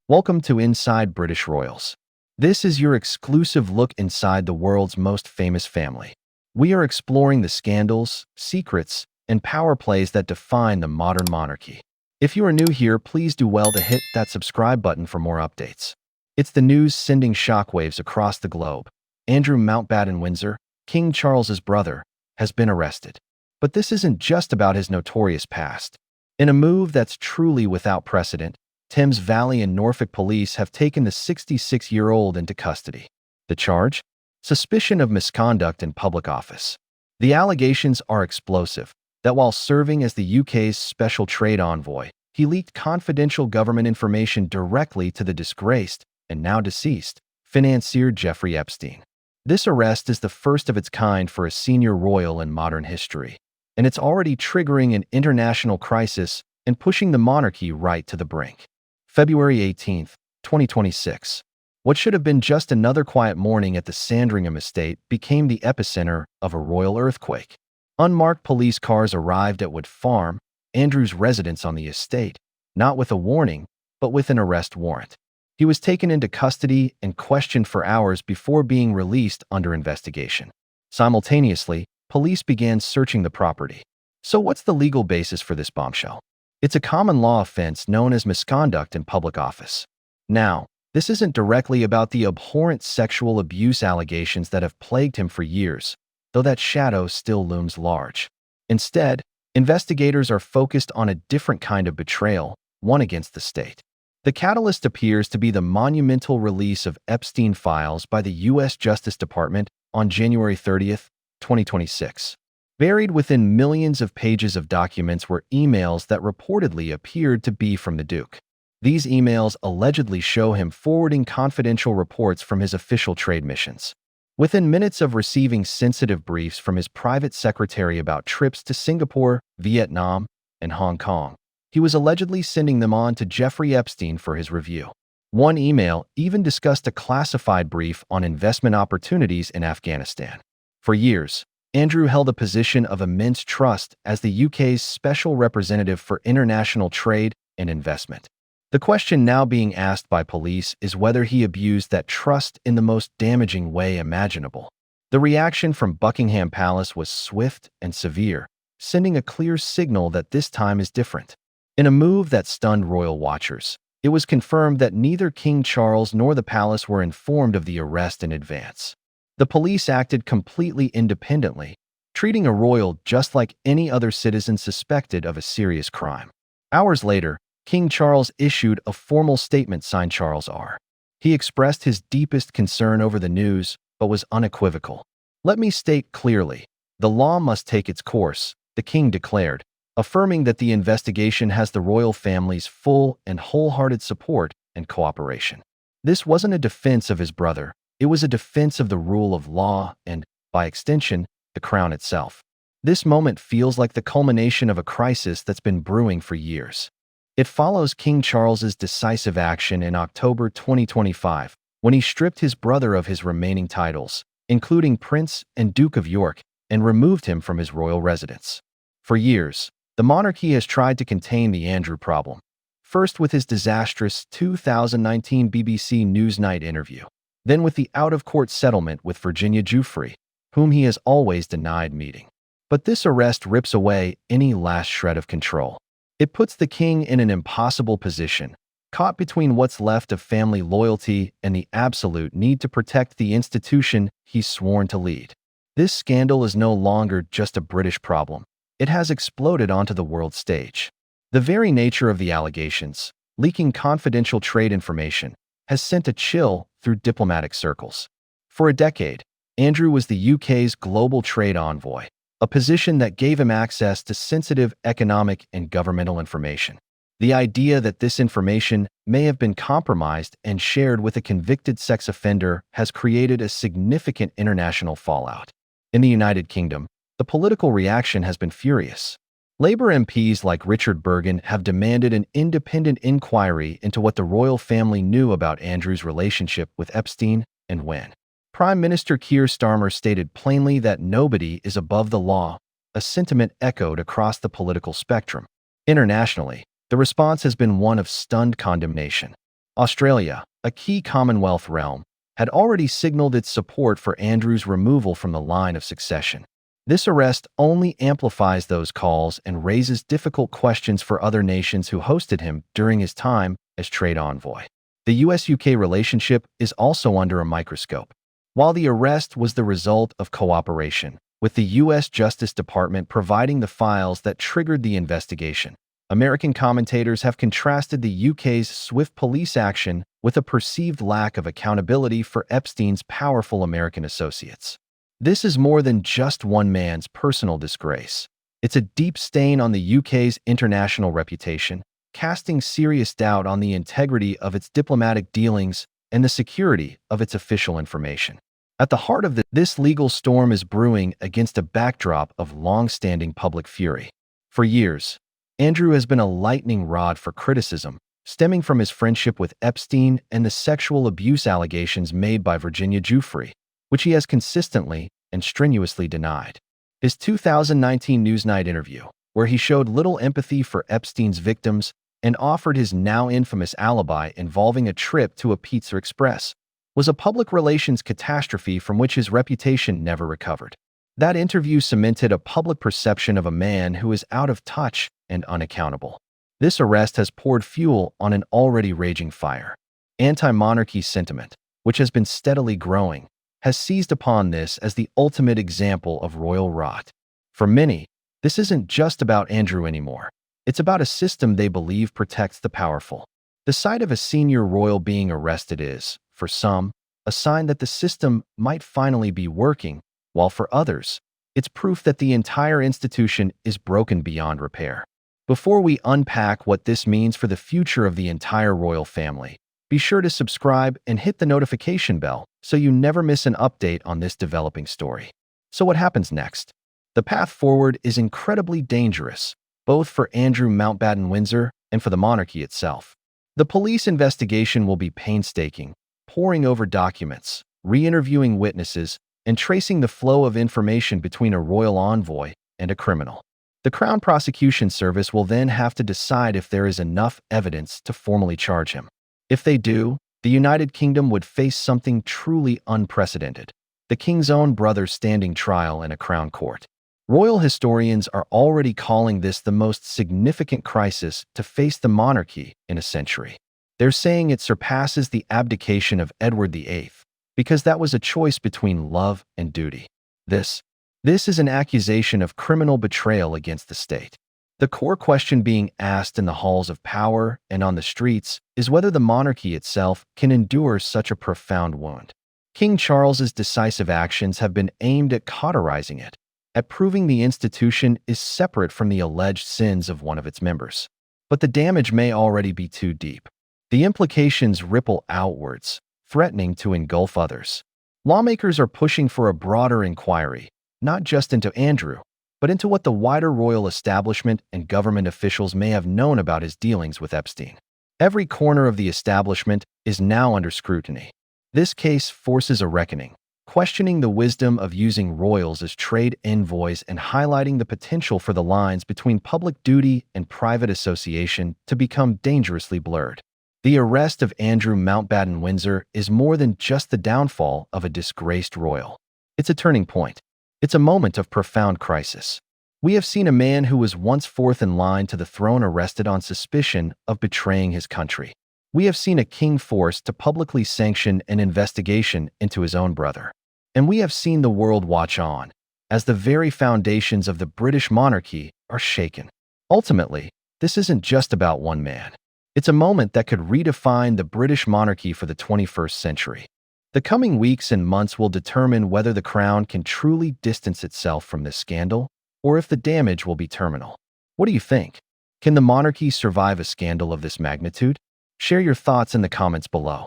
Welcome to Inside British Royals. This is your exclusive look inside the world's most famous family. We are exploring the scandals, secrets, and power plays that define the modern monarchy. If you are new here, please do well to hit that subscribe button for more updates. It's the news sending shockwaves across the globe. Andrew Mountbatten Windsor, King Charles's brother, has been arrested. But this isn't just about his notorious past. In a move that's truly without precedent, Thames Valley and Norfolk police have taken the 66-year-old into custody. The charge? Suspicion of misconduct in public office. The allegations are explosive, that while serving as the UK's special trade envoy, he leaked confidential government information directly to the disgraced, and now deceased, financier Jeffrey Epstein. This arrest is the first of its kind for a senior royal in modern history, and it's already triggering an international crisis and pushing the monarchy right to the brink. February 18, 2026. What should have been just another quiet morning at the Sandringham estate became the epicenter of a royal earthquake. Unmarked police cars arrived at Wood Farm, Andrew's residence on the estate, not with a warning, but with an arrest warrant. He was taken into custody and questioned for hours before being released under investigation. Simultaneously, police began searching the property. So what's the legal basis for this bombshell? It's a common law offense known as misconduct in public office. Now, this isn't directly about the abhorrent sexual abuse allegations that have plagued him for years, though that shadow still looms large. Instead, investigators are focused on a different kind of betrayal, one against the state. The catalyst appears to be the monumental release of Epstein files by the U.S. Justice Department on January 30, 2026. Buried within millions of pages of documents were emails that reportedly appeared to be from the Duke. These emails allegedly show him forwarding confidential reports from his official trade missions. Within minutes of receiving sensitive briefs from his private secretary about trips to Singapore, Vietnam, and Hong Kong, he was allegedly sending them on to Jeffrey Epstein for his review. One email even discussed a classified brief on investment opportunities in Afghanistan. For years, Andrew held a position of immense trust as the UK's special representative for international trade and investment. The question now being asked by police is whether he abused that trust in the most damaging way imaginable. The reaction from Buckingham Palace was swift and severe, sending a clear signal that this time is different. In a move that stunned royal watchers, it was confirmed that neither King Charles nor the palace were informed of the arrest in advance. The police acted completely independently, treating a royal just like any other citizen suspected of a serious crime. Hours later, King Charles issued a formal statement signed Charles R. He expressed his deepest concern over the news, but was unequivocal. "Let me state clearly, the law must take its course," the king declared, affirming that the investigation has the royal family's full and wholehearted support and cooperation. This wasn't a defense of his brother. It was a defense of the rule of law and, by extension, the crown itself. This moment feels like the culmination of a crisis that's been brewing for years. It follows King Charles's decisive action in October 2025, when he stripped his brother of his remaining titles, including Prince and Duke of York, and removed him from his royal residence. For years, the monarchy has tried to contain the Andrew problem, first with his disastrous 2019 BBC Newsnight interview, then with the out-of-court settlement with Virginia Giuffre, whom he has always denied meeting. But this arrest rips away any last shred of control. It puts the king in an impossible position, caught between what's left of family loyalty and the absolute need to protect the institution he's sworn to lead. This scandal is no longer just a British problem. It has exploded onto the world stage. The very nature of the allegations, leaking confidential trade information, has sent a chill through diplomatic circles. For a decade, Andrew was the UK's global trade envoy, a position that gave him access to sensitive economic and governmental information. The idea that this information may have been compromised and shared with a convicted sex offender has created a significant international fallout. In the United Kingdom, the political reaction has been furious. Labour MPs like Richard Bergen have demanded an independent inquiry into what the royal family knew about Andrew's relationship with Epstein and when. Prime Minister Keir Starmer stated plainly that nobody is above the law, a sentiment echoed across the political spectrum. Internationally, the response has been one of stunned condemnation. Australia, a key Commonwealth realm, had already signaled its support for Andrew's removal from the line of succession. This arrest only amplifies those calls and raises difficult questions for other nations who hosted him during his time as trade envoy. The US-UK relationship is also under a microscope. While the arrest was the result of cooperation, with the US Justice Department providing the files that triggered the investigation, American commentators have contrasted the UK's swift police action with a perceived lack of accountability for Epstein's powerful American associates. This is more than just one man's personal disgrace. It's a deep stain on the UK's international reputation, casting serious doubt on the integrity of its diplomatic dealings and the security of its official information. At the heart of this legal storm is brewing against a backdrop of long-standing public fury. For years, Andrew has been a lightning rod for criticism, stemming from his friendship with Epstein and the sexual abuse allegations made by Virginia Giuffre, which he has consistently and strenuously denied. His 2019 Newsnight interview, where he showed little empathy for Epstein's victims and offered his now infamous alibi involving a trip to a Pizza Express, was a public relations catastrophe from which his reputation never recovered. That interview cemented a public perception of a man who is out of touch and unaccountable. This arrest has poured fuel on an already raging fire. Anti-monarchy sentiment, which has been steadily growing, has seized upon this as the ultimate example of royal rot. For many, this isn't just about Andrew anymore. It's about a system they believe protects the powerful. The sight of a senior royal being arrested is, for some, a sign that the system might finally be working, while for others, it's proof that the entire institution is broken beyond repair. Before we unpack what this means for the future of the entire royal family, be sure to subscribe and hit the notification bell so you never miss an update on this developing story. So what happens next? The path forward is incredibly dangerous, both for Andrew Mountbatten-Windsor and for the monarchy itself. The police investigation will be painstaking, poring over documents, re-interviewing witnesses, and tracing the flow of information between a royal envoy and a criminal. The Crown Prosecution Service will then have to decide if there is enough evidence to formally charge him. If they do, the United Kingdom would face something truly unprecedented: the king's own brother standing trial in a crown court. Royal historians are already calling this the most significant crisis to face the monarchy in a century. They're saying it surpasses the abdication of Edward VIII, because that was a choice between love and duty. This is an accusation of criminal betrayal against the state. The core question being asked in the halls of power and on the streets is whether the monarchy itself can endure such a profound wound. King Charles's decisive actions have been aimed at cauterizing it, at proving the institution is separate from the alleged sins of one of its members. But the damage may already be too deep. The implications ripple outwards, threatening to engulf others. Lawmakers are pushing for a broader inquiry, not just into Andrew, but into what the wider royal establishment and government officials may have known about his dealings with Epstein. Every corner of the establishment is now under scrutiny. This case forces a reckoning, questioning the wisdom of using royals as trade envoys and highlighting the potential for the lines between public duty and private association to become dangerously blurred. The arrest of Andrew Mountbatten-Windsor is more than just the downfall of a disgraced royal. It's a turning point. It's a moment of profound crisis. We have seen a man who was once fourth in line to the throne arrested on suspicion of betraying his country. We have seen a king forced to publicly sanction an investigation into his own brother. And we have seen the world watch on, as the very foundations of the British monarchy are shaken. Ultimately, this isn't just about one man. It's a moment that could redefine the British monarchy for the 21st century. The coming weeks and months will determine whether the crown can truly distance itself from this scandal, or if the damage will be terminal. What do you think? Can the monarchy survive a scandal of this magnitude? Share your thoughts in the comments below.